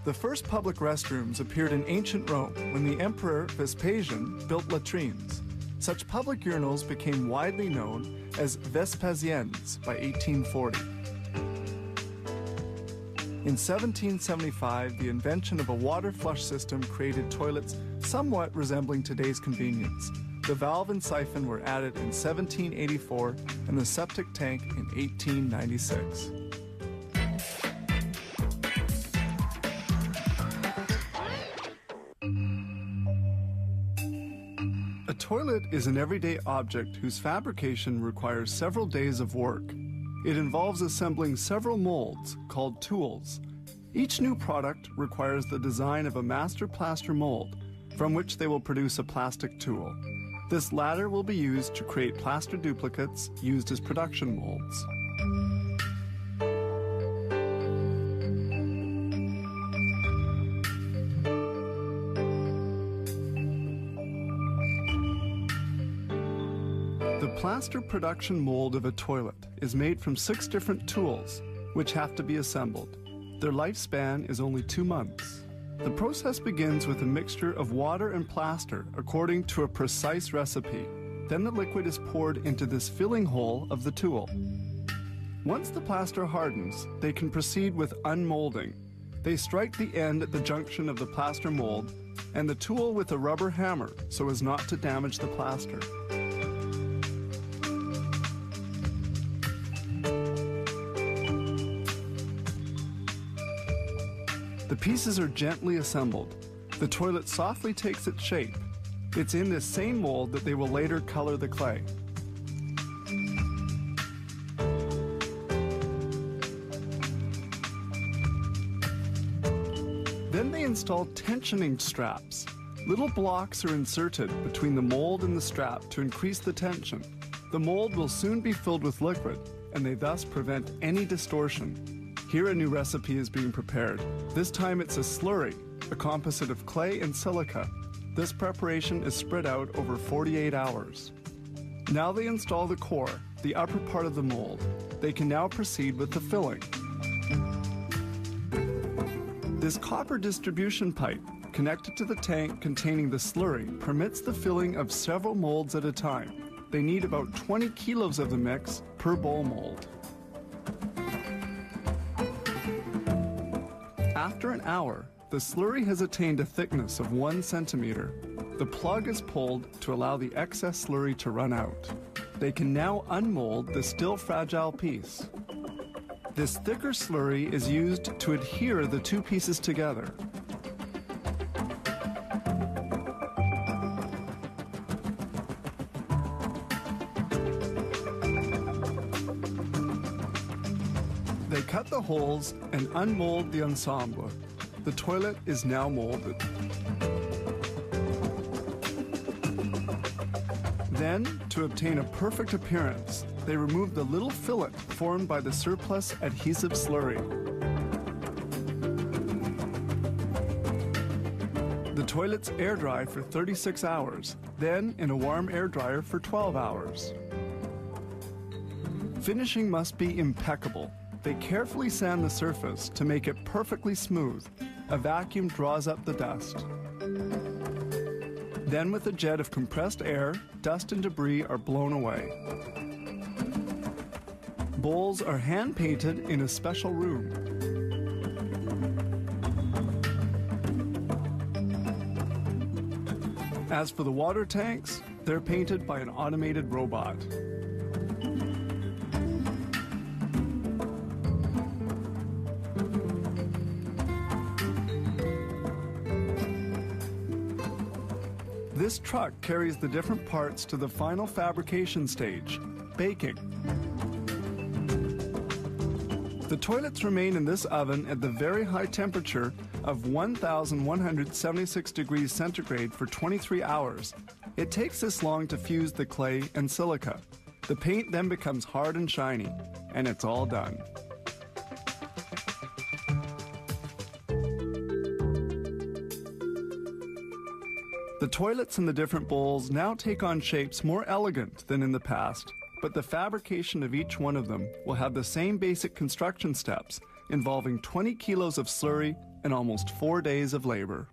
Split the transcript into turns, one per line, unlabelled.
The first public restrooms appeared in ancient Rome when the Emperor Vespasian built latrines. Such public urinals became widely known as Vespasiennes by 1840. In 1775, the invention of a water flush system created toilets somewhat resembling today's convenience. The valve and siphon were added in 1784 and the septic tank in 1896. A toilet is an everyday object whose fabrication requires several days of work. It involves assembling several molds, called tools. Each new product requires the design of a master plaster mold, from which they will produce a plastic tool. This latter will be used to create plaster duplicates used as production molds. The plaster production mold of a toilet is made from 6 different tools, which have to be assembled. Their lifespan is only 2 months. The process begins with a mixture of water and plaster according to a precise recipe. Then the liquid is poured into this filling hole of the tool. Once the plaster hardens, they can proceed with unmolding. They strike the end at the junction of the plaster mold and the tool with a rubber hammer so as not to damage the plaster. The pieces are gently assembled. The toilet softly takes its shape. It's in this same mold that they will later color the clay. Then they install tensioning straps. Little blocks are inserted between the mold and the strap to increase the tension. The mold will soon be filled with liquid, and they thus prevent any distortion. Here a new recipe is being prepared. This time it's a slurry, a composite of clay and silica. This preparation is spread out over 48 hours. Now they install the core, the upper part of the mold. They can now proceed with the filling. This copper distribution pipe, connected to the tank containing the slurry, permits the filling of several molds at a time. They need about 20 kilos of the mix per bowl mold. After an hour, the slurry has attained a thickness of 1 centimeter. The plug is pulled to allow the excess slurry to run out. They can now unmold the still fragile piece. This thicker slurry is used to adhere the 2 pieces together. They cut the holes and unmold the ensemble. The toilet is now molded. Then, to obtain a perfect appearance, they remove the little fillet formed by the surplus adhesive slurry. The toilets air dry for 36 hours, then in a warm air dryer for 12 hours. Finishing must be impeccable. They carefully sand the surface to make it perfectly smooth. A vacuum draws up the dust. Then with a jet of compressed air, dust and debris are blown away. Bowls are hand-painted in a special room. As for the water tanks, they're painted by an automated robot. This truck carries the different parts to the final fabrication stage, baking. The toilets remain in this oven at the very high temperature of 1,176 degrees centigrade for 23 hours. It takes this long to fuse the clay and silica. The paint then becomes hard and shiny, and it's all done. The toilets in the different bowls now take on shapes more elegant than in the past, but the fabrication of each one of them will have the same basic construction steps involving 20 kilos of slurry and almost 4 days of labor.